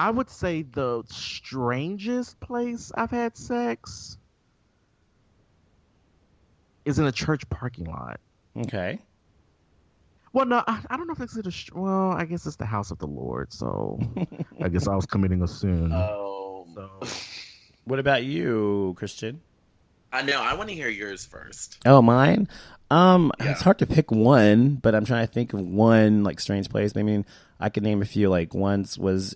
I would say the strangest place I've had sex is in a church parking lot. Okay. Well, no, I don't know if it's well, I guess it's the house of the Lord, so I guess I was committing a sin. Oh, So What about you, Christian? I know. I want to hear yours first. Oh, mine. It's Yeah. hard to pick one, but I'm trying to think of one like strange place. I mean, I could name a few. Like once was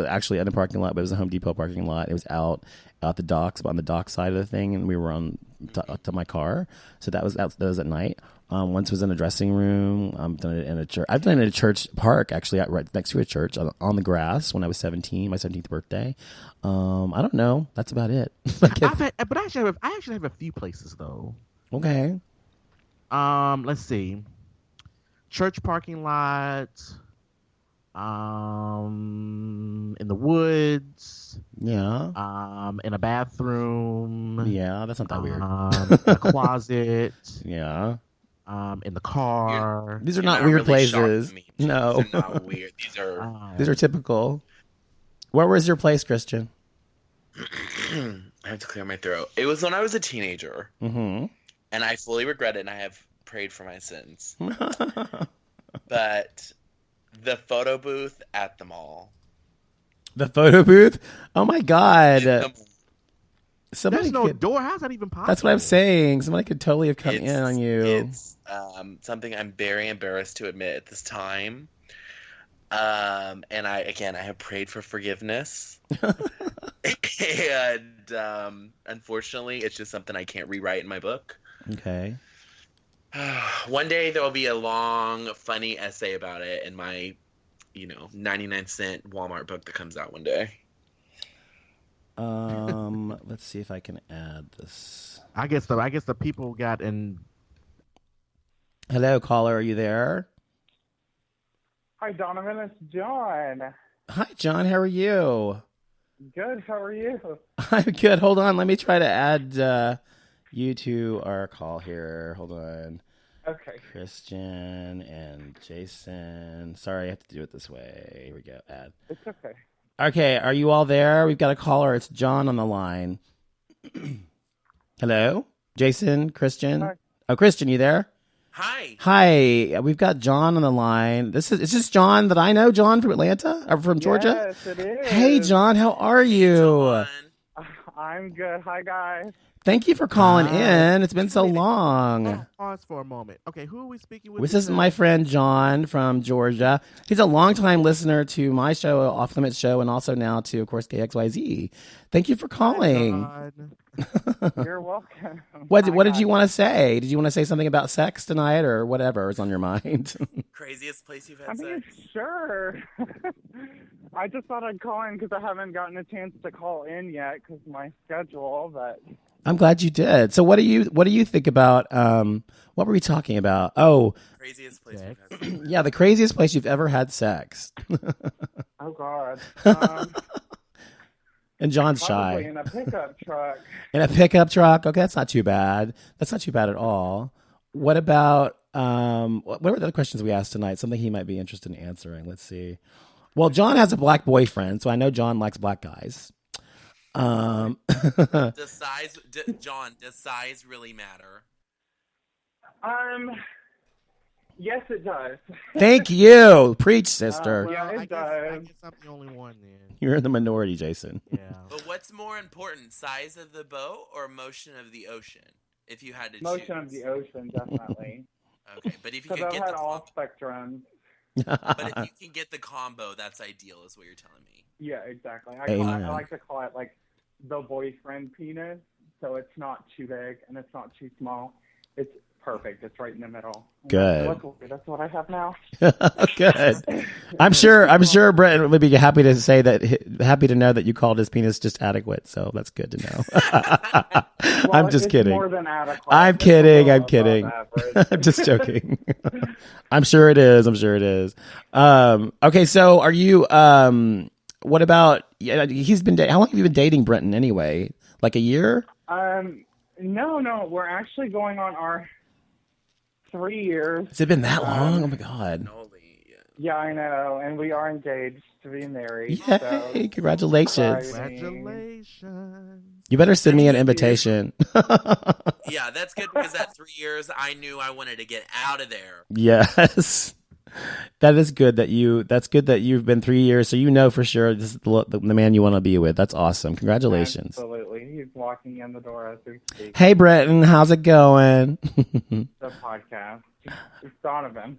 actually in a parking lot, but it was a Home Depot parking lot. It was out the docks, on the dock side of the thing, and we were on to my car. So that was at night. Once was in a dressing room. Done it in a church. I've done it in a church park, actually, right next to a church on the grass when I was 17, my 17th birthday. I don't know. That's about it. Like but I actually have a few places though. okay. Let's see. Church parking lot. In the woods. Yeah. In a bathroom. Yeah, that's not that weird. In a closet. Yeah. In the car. These are You're not weird really shocked places. me. No. These are not weird. These are typical. Where was your place, Christian? I have to clear my throat. It was when I was a teenager, Mm-hmm. and I fully regret it, and I have prayed for my sins. But the photo booth at the mall. The photo booth? Oh my God. The- Somebody There's no could, door. How's that even possible? that's what I'm saying. Somebody could totally have come in on you. It's something I'm very embarrassed to admit at this time. And I have prayed for forgiveness. And unfortunately, it's just something I can't rewrite in my book. Okay. One day there will be a long, funny essay about it in my, 99-cent Walmart book that comes out one day. Let's see if I can add this. I guess the people got in. Hello, caller. Are you there? Hi, Donovan. It's John. Hi, John. How are you? Good. How are you? I'm good. Hold on. Let me try to add you to our call here. Hold on. Okay. Christian and Jason. Sorry, I have to do it this way. Here we go. Add. It's okay. Okay, are you all there? We've got a caller. It's John on the line. Hello? Jason? Christian? Hi. Oh, Christian, you there? Hi. Hi. We've got John on the line. Is this John that I know? John from Atlanta? Or from Georgia? Yes, it is. Hey, John. How are you? John. I'm good. Hi, guys. Thank you for calling Hi. in. It's been so long. Pause for a moment. Okay, who are we speaking with? This is my friend John from Georgia. He's a longtime listener to my show, Off Limits Show, and also now to, of course, XYZ. Thank you for calling. You're welcome. What did you want to say? Did you want to say something about sex tonight or whatever is on your mind? Craziest place you've I had mean, sex? sure. I just thought I'd call in because I haven't gotten a chance to call in yet because my schedule, but... I'm glad you did. So what do you think about what were we talking about? Oh, Craziest place you've had sex. yeah, the craziest place you've ever had sex. Oh, God. And John's Probably shy. in a pickup truck. In a pickup truck. Okay, that's not too bad. That's not too bad at all. What about what were the other questions we asked tonight? Something he might be interested in answering. Let's see. Well, John has a black boyfriend, so I know John likes black guys. Does size really matter? Yes, it does. Thank you. Preach, sister. Yeah, it I does. guess I'm the only one then. You're in the minority, Jason. Yeah. But what's more important, size of the boat or motion of the ocean? If you had to Motion choose. of the ocean, definitely. Okay, but if you Because could I've get had the all spectrums. but if you can get the combo, that's ideal, is what you're telling me. Yeah, exactly. Amen. I like to call it like the boyfriend penis, so it's not too big and it's not too small. It's perfect. It's right in the middle. Good. Luckily, that's what I have now. Good. I'm sure Brett would be happy to say that. Happy to know that you called his penis just adequate. So that's good to know. Well, I'm just it's kidding. More than adequate. I'm It's kidding. a I'm little kidding. above average. I'm just joking. I'm sure it is. Okay, so are you? What about? He's been. How long have you been dating Brenton anyway? Like a year? No. We're actually going on our 3 years. Has it been that long? Oh my god. Yeah, I know, and we are engaged to be married. Yay! So Congratulations. Congratulations. You better send me an Thank you. invitation. Yeah, that's good because at 3 years, I knew I wanted to get out of there. Yes. That is good that's good that you've been 3 years, so you know for sure this is the man you want to be with. That's awesome. Congratulations. Absolutely. He's walking in the door as we speak. Hey, Brenton, how's it going? The podcast. It's Donovan.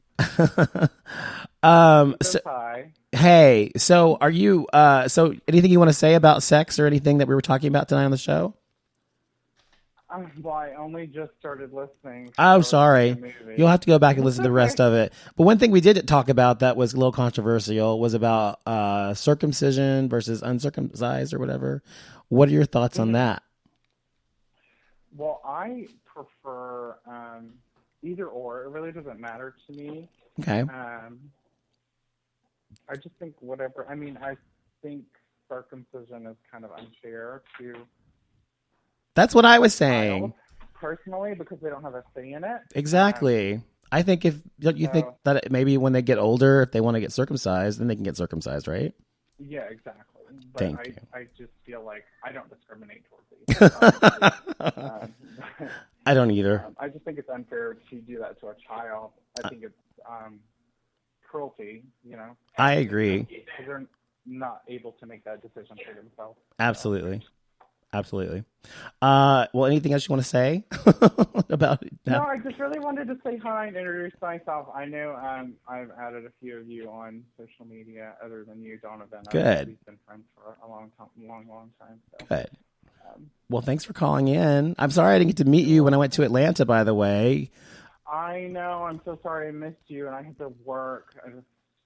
So, Hi. hey, so are you, so anything you want to say about sex or anything that we were talking about tonight on the show? Well, I only just started listening. Oh, sorry. The movie. You'll have to go back and listen to the rest of it. But one thing we did talk about that was a little controversial was about circumcision versus uncircumcised or whatever. What are your thoughts on that? Well, I prefer either or. It really doesn't matter to me. Okay. I just think whatever. I mean, I think circumcision is kind of unfair to That's what I was saying. child, personally, because they don't have a say in it. Exactly. I think if you think that maybe when they get older, if they want to get circumcised, then they can get circumcised, right? Yeah, exactly. But Thank you. I just feel like I don't discriminate towards these. I don't either. I just think it's unfair to do that to a child. I think it's cruelty, you know. I agree. Because they're not able to make that decision for themselves. Absolutely. Absolutely. Well, anything else you want to say about that? No, I just really wanted to say hi and introduce myself. I know I've added a few of you on social media other than you, Donovan. Good. We've been friends for a long time. So. Good. Well, thanks for calling in. I'm sorry I didn't get to meet you when I went to Atlanta, by the way. I know. I'm so sorry I missed you, and I had to work.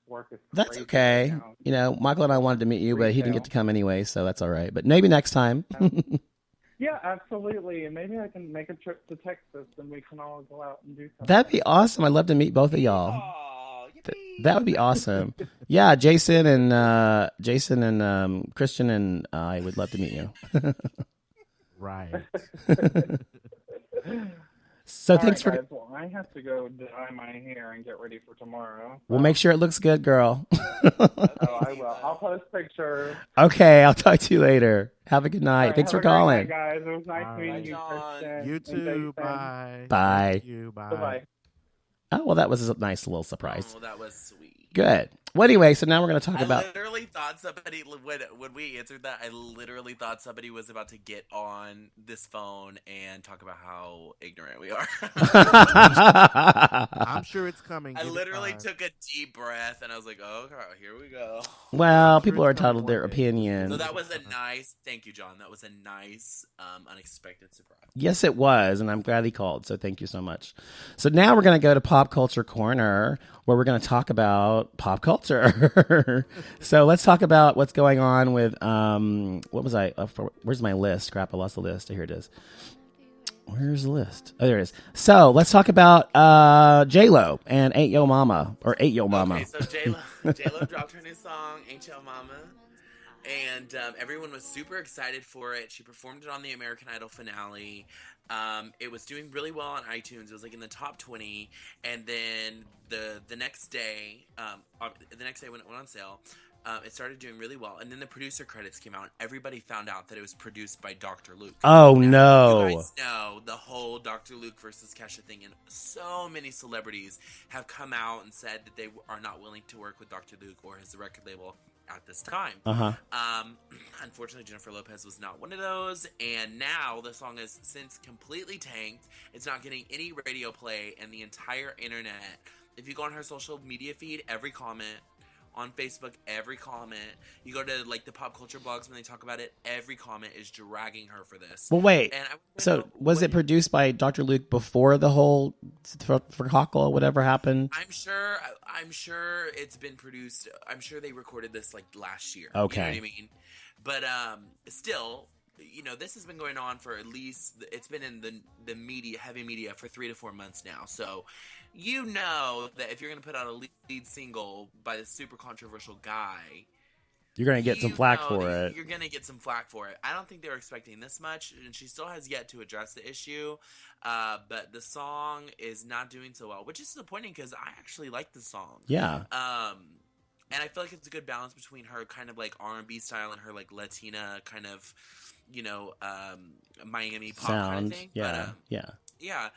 Work is That's crazy okay. right now. You know, Michael and I wanted to meet you, but he didn't get to come anyway, so that's all right. But maybe next time. Yeah, absolutely. And maybe I can make a trip to Texas, and we can all go out and do something. That'd be awesome. I'd love to meet both of y'all. Aw, yippee. That would be awesome. Yeah, Jason and Christian and I would love to meet you. Right. So All thanks right, for. guys. Well, I have to go dye my hair and get ready for tomorrow. We'll make sure it looks good, girl. Oh, I will. I'll post pictures. Okay, I'll talk to you later. Have a good night. All right, Thanks for have a great calling. night, guys. It was nice All meeting right. you, John. Kristen. You and too. Jason. Bye. Bye. Thank you. Bye. Bye-bye. Oh, well, that was a nice little surprise. Oh, that was sweet. Good. Well, anyway, so now we're going to talk I about. literally thought somebody, when we answered that, I literally thought somebody was about to get on this phone and talk about how ignorant we are. I'm sure it's coming. I Give it literally time. took a deep breath and I was like, oh, here we go. Well, I'm sure people are it's coming entitled to their one day. opinion. So that was a nice, thank you, John. That was a nice, unexpected surprise. Yes, it was, and I'm glad he called, so thank you so much. So now we're going to go to Pop Culture Corner, where we're going to talk about pop culture. So let's talk about what's going on with, what was I, where's my list? Crap, I lost the list. Here it is. Where's the list? Oh, there it is. So let's talk about J-Lo and Ain't Yo Mama, or Ain't Yo Mama. Okay, so J-Lo dropped her new song, Ain't Yo Mama. And everyone was super excited for it. She performed it on the American Idol finale. It was doing really well on iTunes. It was like in the top 20. And then the next day, when it went on sale, it started doing really well. And then the producer credits came out, and everybody found out that it was produced by Dr. Luke. Oh, Now, no. You guys know the whole Dr. Luke versus Kesha thing, and so many celebrities have come out and said that they are not willing to work with Dr. Luke or his record label at this time. Uh-huh. Unfortunately, Jennifer Lopez was not one of those, and now the song has since completely tanked. It's not getting any radio play, and the entire internet, if you go on her social media feed, every comment on Facebook, every comment, you go to like the pop culture blogs when they talk about it, every comment is dragging her for this. Well, wait. And So was it produced by Dr. Luke before the whole Verhockle, whatever happened? I'm sure it's been produced. I'm sure they recorded this like last year. Okay. You know what I mean? But still, you know, this has been going on for at least, it's been in the media, heavy media, for 3 to 4 months now. So you know that if you're going to put out a lead single by this super controversial guy, You're going to get some flack for it. You're going to get some flack for it. I don't think they were expecting this much, and she still has yet to address the issue. But the song is not doing so well, which is disappointing because I actually like the song. Yeah. And I feel like it's a good balance between her kind of like R&B style and her like Latina kind of, Miami pop kind of thing. Yeah. Yeah.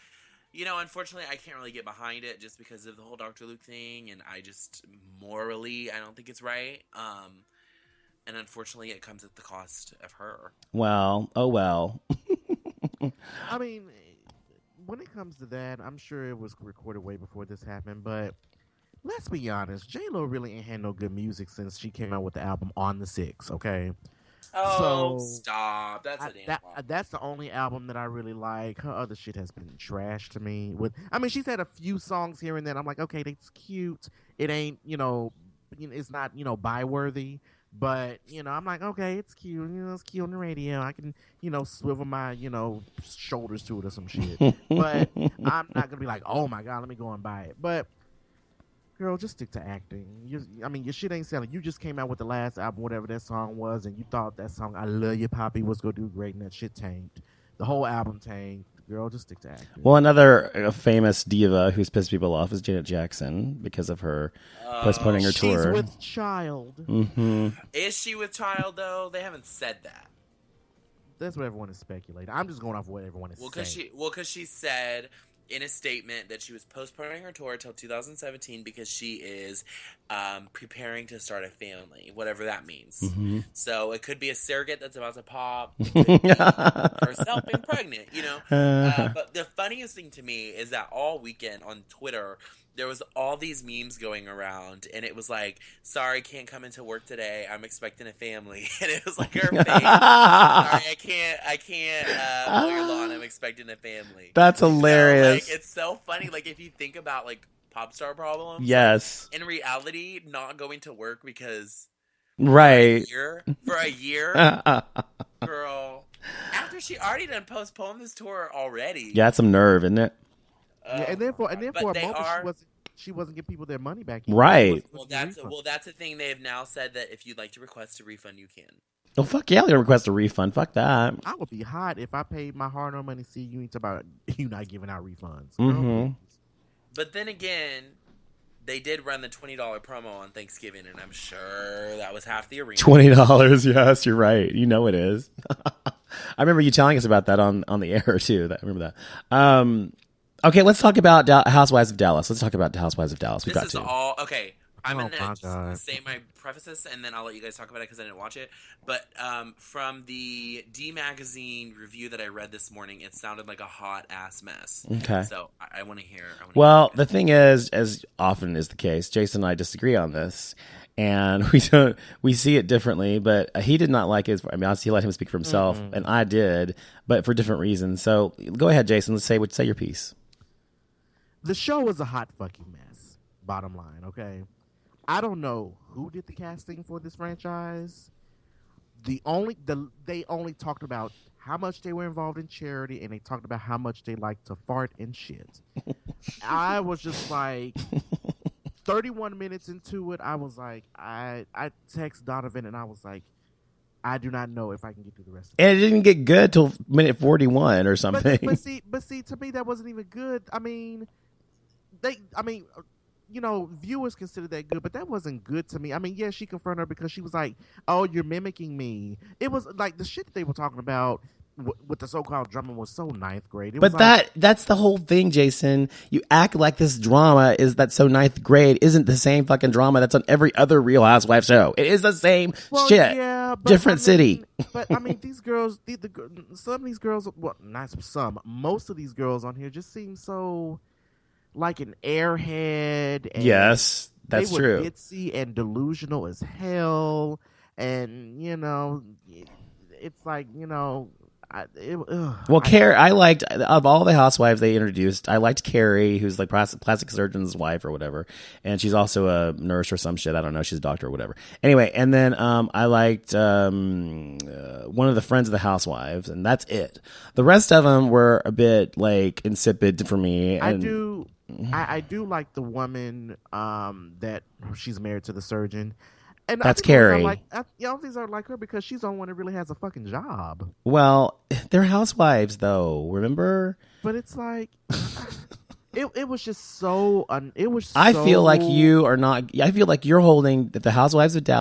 Unfortunately, I can't really get behind it just because of the whole Dr. Luke thing, and I just morally, I don't think it's right. And unfortunately, it comes at the cost of her. Well, oh well. I mean, when it comes to that, I'm sure it was recorded way before this happened, but let's be honest, J-Lo really ain't had no good music since she came out with the album On the 6, okay? Oh, stop. That's a damn problem. That's the only album that I really like. Her other shit has been trash to me. She's had a few songs here and then. I'm like, okay, that's cute. It ain't, it's not, buy-worthy. But, I'm like, okay, it's cute. It's cute on the radio. I can, swivel my, shoulders to it or some shit. But I'm not going to be like, oh, my God, let me go and buy it. But, girl, just stick to acting. Your shit ain't selling. You just came out with the last album, whatever that song was, and you thought that song, I Love You, Poppy, was going to do great, and that shit tanked. The whole album tanked. Girl, just stick to acting. Well, another famous diva who's pissed people off is Janet Jackson because of her postponing her tour. She's with child. Mm-hmm. Is she with child, though? They haven't said that. That's what everyone is speculating. I'm just going off what everyone is saying. Because she said in a statement that she was postponing her tour till 2017 because she is preparing to start a family, whatever that means. Mm-hmm. So it could be a surrogate that's about to pop. It could be herself being pregnant, But the funniest thing to me is that all weekend on Twitter, there was all these memes going around, and it was like, sorry, can't come into work today. I'm expecting a family. And it was like her face. Sorry, I can't mow your lawn. I'm expecting a family. That's hilarious. It's so funny. Like, if you think about, like, pop star problems. Yes. Like, in reality, not going to work because... Right. For a year, girl. After she already done postponed this tour already. Yeah, that's some nerve, isn't it? And then for a moment, she wasn't giving people their money back. Right. Well, that's the thing. They have now said that if you'd like to request a refund, you can. Oh, fuck yeah, they'll request a refund. Fuck that. I would be hot if I paid my hard-earned money. See, you ain't about you not giving out refunds. Mm-hmm. But then again, they did run the $20 promo on Thanksgiving, and I'm sure that was half the arena. $20, yes, you're right. You know it is. I remember you telling us about that on the air too. I remember that. Okay, let's talk about Housewives of Dallas. Let's talk about the Housewives of Dallas. Okay. I'm going to just say my preface, and then I'll let you guys talk about it because I didn't watch it. But from the D Magazine review that I read this morning, it sounded like a hot-ass mess. Okay. So I want to hear. Well, the thing is, as often is the case, Jason and I disagree on this. And we see it differently, but he did not like his. He let him speak for himself, and I did, but for different reasons. So go ahead, Jason. Let's say your piece. The show was a hot fucking mess. Bottom line, okay. I don't know who did the casting for this franchise. They only talked about how much they were involved in charity, and they talked about how much they like to fart and shit. I was just like. 31 minutes into it, I was like, I text Donovan and I was like, I do not know if I can get through the rest of it. And it didn't get good till minute 41 or something. But see, to me that wasn't even good. Viewers consider that good, but that wasn't good to me. Yeah, she confronted her because she was like, "Oh, you're mimicking me." It was like the shit that they were talking about with the so-called drama was so ninth grade. That's the whole thing, Jason. You act like this drama that's so ninth grade isn't the same fucking drama that's on every other Real Housewives show. It is the same shit. Yeah, different city. But these girls, some of these girls, well, not some, most of these girls on here just seem so like an airhead. And yes, that's they were true. Ditzy and delusional as hell, and it's like Carrie, I liked of all the housewives they introduced. I liked Carrie, who's like plastic surgeon's wife or whatever, and she's also a nurse or some shit. I don't know. She's a doctor or whatever. Anyway, and then I liked one of the friends of the housewives, and that's it. The rest of them were a bit like insipid for me. I do like the woman that she's married to the surgeon. And That's I think Carrie. all these are like her because she's the only one that really has a fucking job. Well, they're housewives, though. Remember? But it's like, it was just so. It was. I feel like you are not. I feel like you're holding the Housewives of Dallas